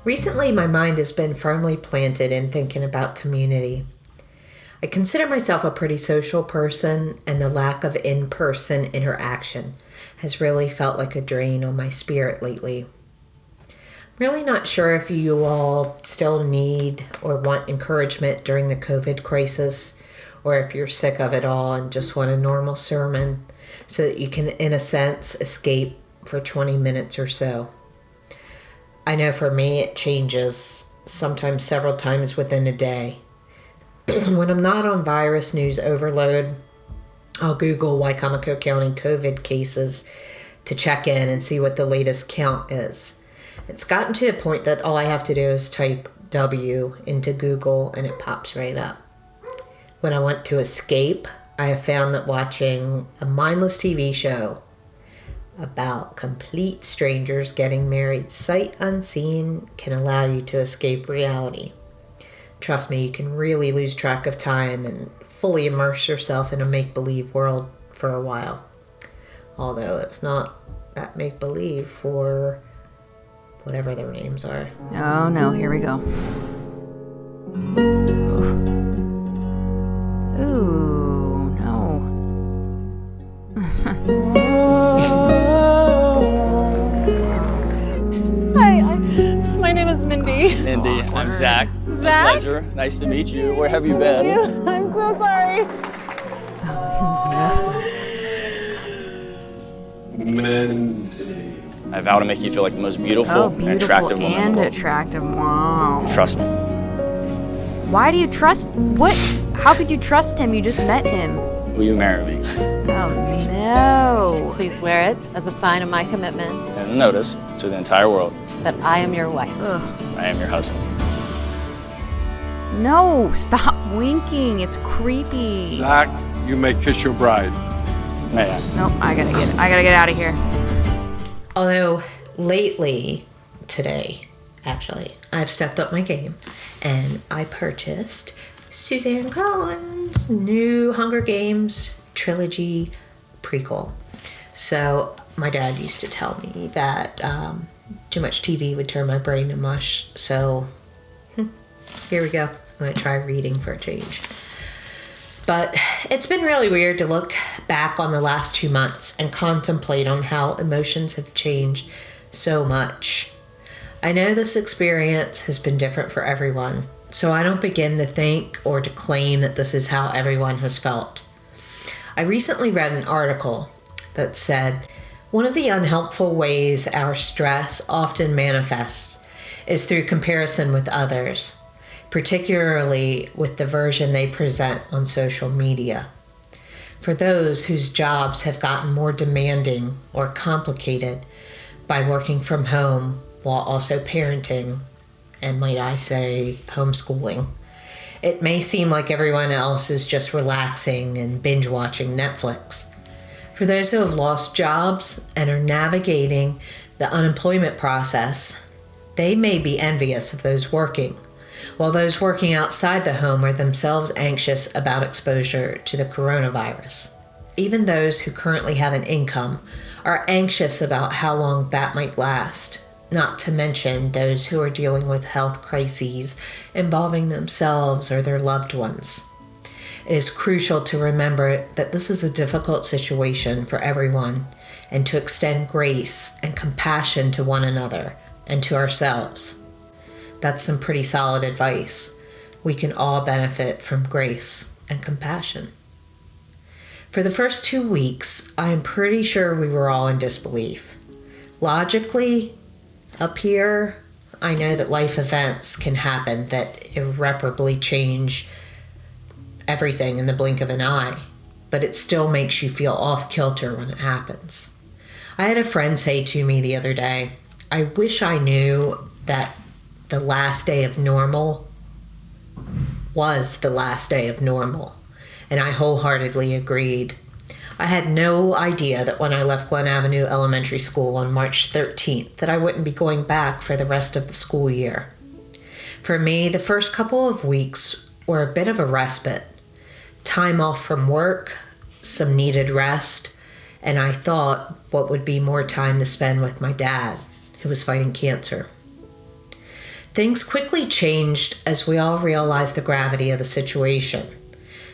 Recently, my mind has been firmly planted in thinking about community. I consider myself a pretty social person, and the lack of in-person interaction has really felt like a drain on my spirit lately. I'm really not sure if you all still need or want encouragement during the COVID crisis, or if you're sick of it all and just want a normal sermon so that you can, in a sense, escape for 20 minutes or so. I know for me it changes, sometimes several times within a day. When I'm not on virus news overload, I'll Google Wycomico County COVID cases to check in and see what the latest count is. It's gotten to the point that all I have to do is type W into Google and it pops right up. When I want to escape, I have found that watching a mindless TV show about complete strangers getting married sight unseen can allow you to escape reality. Trust me, you can really lose track of time and fully immerse yourself in a make-believe world for a while. Although it's not that make-believe for whatever their names are. Oh no, here we go. Ooh, no. Hi, my name is Mindy. Mindy, I'm Zach. Zach? Pleasure. Nice to meet you. Where have you been? I'm so sorry. Mindy. I vow to make you feel like the most beautiful, and attractive woman in the world. Attractive. Wow. Trust me. Why do you trust? What? How could you trust him? You just met him. Will you marry me? Oh no. Please swear it as a sign of my commitment And notice to the entire world, that I am your wife. Ugh. I am your husband. No, stop winking. It's creepy. Zach, you may kiss your bride. May I? Nope, I gotta get out of here. Although lately, today, actually, I've stepped up my game and I purchased Suzanne Collins' new Hunger Games trilogy prequel. So my dad used to tell me that too much TV would turn my brain to mush. So here we go. I'm going to try reading for a change. But it's been really weird to look back on the last 2 months and contemplate on how emotions have changed so much. I know this experience has been different for everyone, so I don't begin to think or to claim that this is how everyone has felt. I recently read an article that said, one of the unhelpful ways our stress often manifests is through comparison with others, particularly with the version they present on social media. For those whose jobs have gotten more demanding or complicated by working from home while also parenting, and might I say, homeschooling, it may seem like everyone else is just relaxing and binge watching Netflix. For those who have lost jobs and are navigating the unemployment process, they may be envious of those working, while those working outside the home are themselves anxious about exposure to the coronavirus. Even those who currently have an income are anxious about how long that might last, not to mention those who are dealing with health crises involving themselves or their loved ones. It is crucial to remember that this is a difficult situation for everyone and to extend grace and compassion to one another and to ourselves. That's some pretty solid advice. We can all benefit from grace and compassion. For the first 2 weeks, I am pretty sure we were all in disbelief. Logically, up here, I know that life events can happen that irreparably change everything in the blink of an eye, but it still makes you feel off kilter when it happens. I had a friend say to me the other day, I wish I knew that the last day of normal was the last day of normal, and I wholeheartedly agreed. I had no idea that when I left Glen Avenue Elementary School on March 13th that I wouldn't be going back for the rest of the school year. For me, the first couple of weeks were a bit of a respite. Time off from work, some needed rest, and I thought what would be more time to spend with my dad, who was fighting cancer. Things quickly changed as we all realized the gravity of the situation.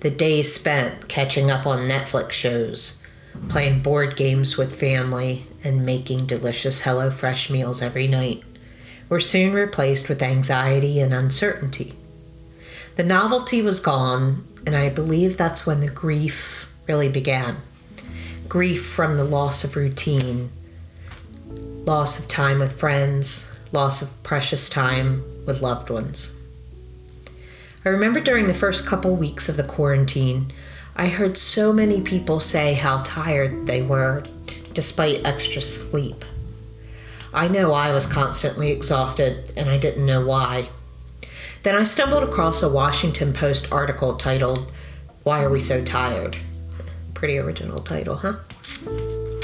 The days spent catching up on Netflix shows, playing board games with family, and making delicious HelloFresh meals every night were soon replaced with anxiety and uncertainty. The novelty was gone, and I believe that's when the grief really began. Grief from the loss of routine, loss of time with friends, loss of precious time with loved ones. I remember during the first couple weeks of the quarantine, I heard so many people say how tired they were despite extra sleep. I know I was constantly exhausted and I didn't know why. Then I stumbled across a Washington Post article titled, "Why Are We So Tired?" Pretty original title, huh?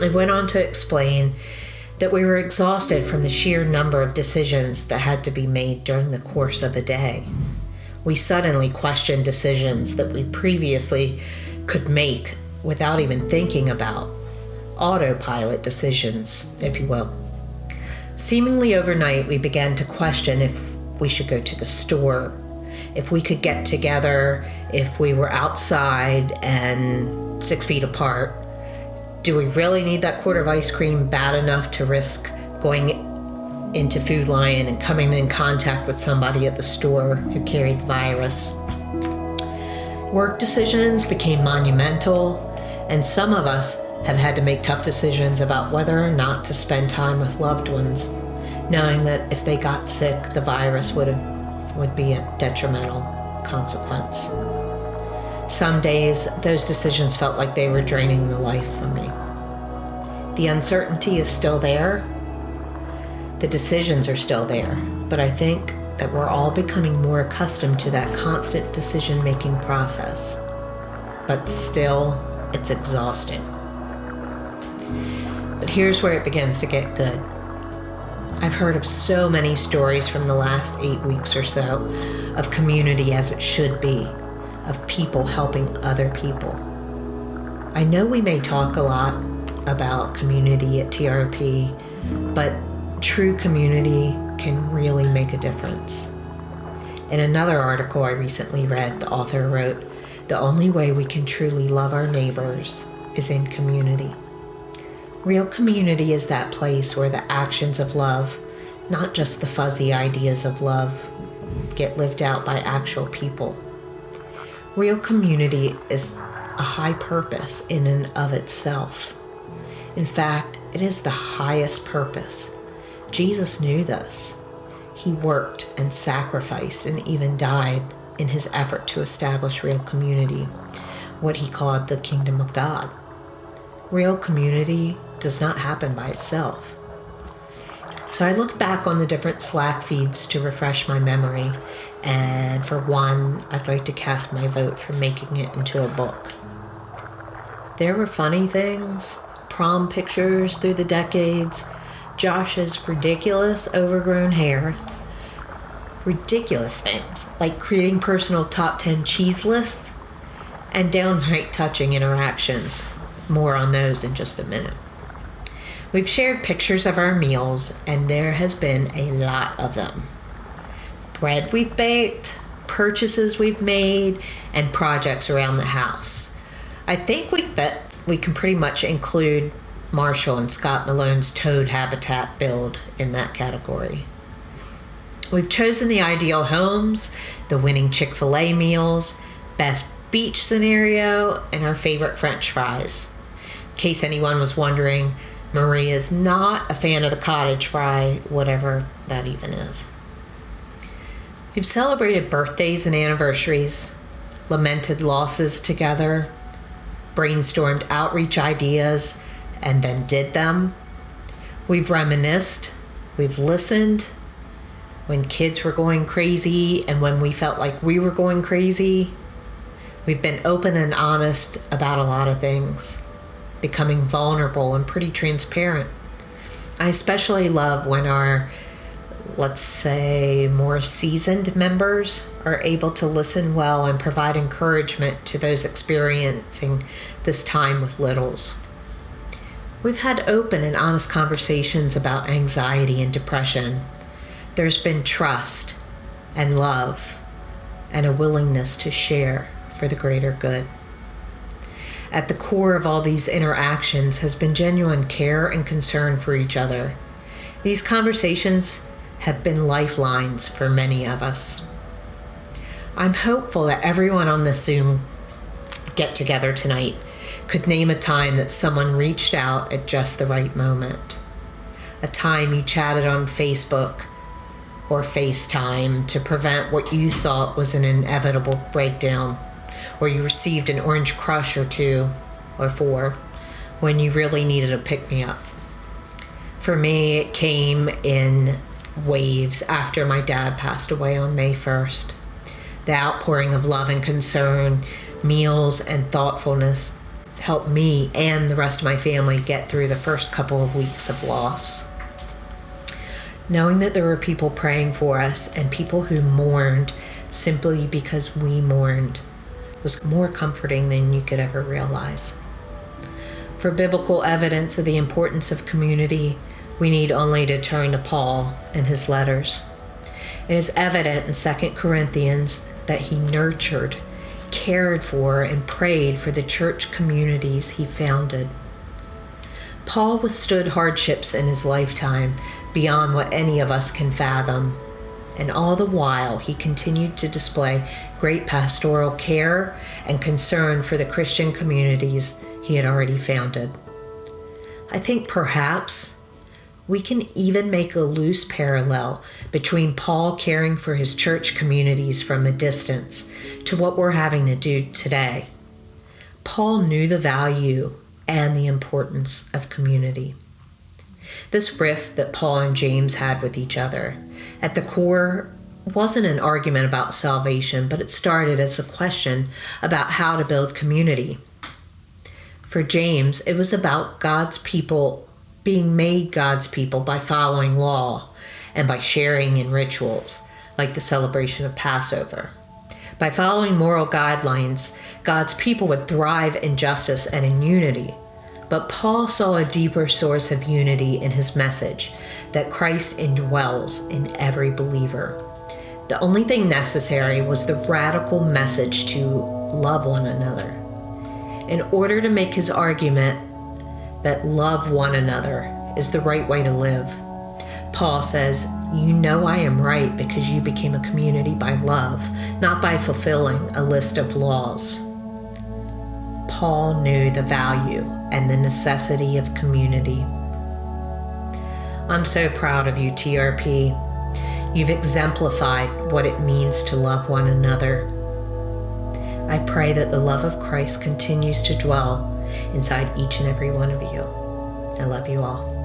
It went on to explain that we were exhausted from the sheer number of decisions that had to be made during the course of a day. We suddenly questioned decisions that we previously could make without even thinking about. Autopilot decisions, if you will. Seemingly overnight, we began to question if we should go to the store, if we could get together, if we were outside and 6 feet apart. Do we really need that quart of ice cream bad enough to risk going into Food Lion and coming in contact with somebody at the store who carried the virus? Work decisions became monumental, and some of us have had to make tough decisions about whether or not to spend time with loved ones, knowing that if they got sick, the virus would be a detrimental consequence. Some days, those decisions felt like they were draining the life from me. The uncertainty is still there. The decisions are still there, but I think that we're all becoming more accustomed to that constant decision-making process. But still, it's exhausting. But here's where it begins to get good. I've heard of so many stories from the last 8 weeks or so of community as it should be, of people helping other people. I know we may talk a lot about community at TRP, but true community can really make a difference. In another article I recently read, the author wrote, "The only way we can truly love our neighbors is in community." Real community is that place where the actions of love, not just the fuzzy ideas of love, get lived out by actual people. Real community is a high purpose in and of itself. In fact, it is the highest purpose. Jesus knew this. He worked and sacrificed and even died in his effort to establish real community, what he called the kingdom of God. Real community does not happen by itself. So I looked back on the different Slack feeds to refresh my memory, and for one, I'd like to cast my vote for making it into a book. There were funny things, prom pictures through the decades, Josh's ridiculous overgrown hair, ridiculous things like creating personal top 10 cheese lists, and downright touching interactions. More on those in just a minute. We've shared pictures of our meals, and there has been a lot of them. Bread we've baked, purchases we've made, and projects around the house. I think we can pretty much include Marshall and Scott Malone's toad habitat build in that category. We've chosen the ideal homes, the winning Chick-fil-A meals, best beach scenario, and our favorite French fries. In case anyone was wondering, Marie is not a fan of the cottage fry, whatever that even is. We've celebrated birthdays and anniversaries, lamented losses together, brainstormed outreach ideas, and then did them. We've reminisced, we've listened when kids were going crazy and when we felt like we were going crazy. We've been open and honest about a lot of things, becoming vulnerable and pretty transparent. I especially love when our, let's say, more seasoned members are able to listen well and provide encouragement to those experiencing this time with littles. We've had open and honest conversations about anxiety and depression. there's been trust and love and a willingness to share for the greater good. At the core of all these interactions has been genuine care and concern for each other. These conversations have been lifelines for many of us. I'm hopeful that everyone on this Zoom get-together tonight could name a time that someone reached out at just the right moment. A time you chatted on Facebook or FaceTime to prevent what you thought was an inevitable breakdown, or you received an orange crush or 2 or 4 when you really needed a pick-me-up. For me, it came in waves after my dad passed away on May 1st. The outpouring of love and concern, meals, and thoughtfulness helped me and the rest of my family get through the first couple of weeks of loss. Knowing that there were people praying for us and people who mourned simply because we mourned was more comforting than you could ever realize. For biblical evidence of the importance of community, we need only to turn to Paul and his letters. It is evident in 2 Corinthians that he nurtured, cared for, and prayed for the church communities he founded. Paul withstood hardships in his lifetime beyond what any of us can fathom, and all the while he continued to display great pastoral care and concern for the Christian communities he had already founded. I think perhaps we can even make a loose parallel between Paul caring for his church communities from a distance to what we're having to do today. Paul knew the value and the importance of community. This rift that Paul and James had with each other, at the core, wasn't an argument about salvation, but it started as a question about how to build community. For James, it was about God's people being made God's people by following law and by sharing in rituals, like the celebration of Passover. By following moral guidelines, God's people would thrive in justice and in unity. But Paul saw a deeper source of unity in his message, that Christ indwells in every believer. The only thing necessary was the radical message to love one another. In order to make his argument that love one another is the right way to live, Paul says, "You know I am right because you became a community by love, not by fulfilling a list of laws." Paul knew the value and the necessity of community. I'm so proud of you, TRP. You've exemplified what it means to love one another. I pray that the love of Christ continues to dwell inside each and every one of you. I love you all.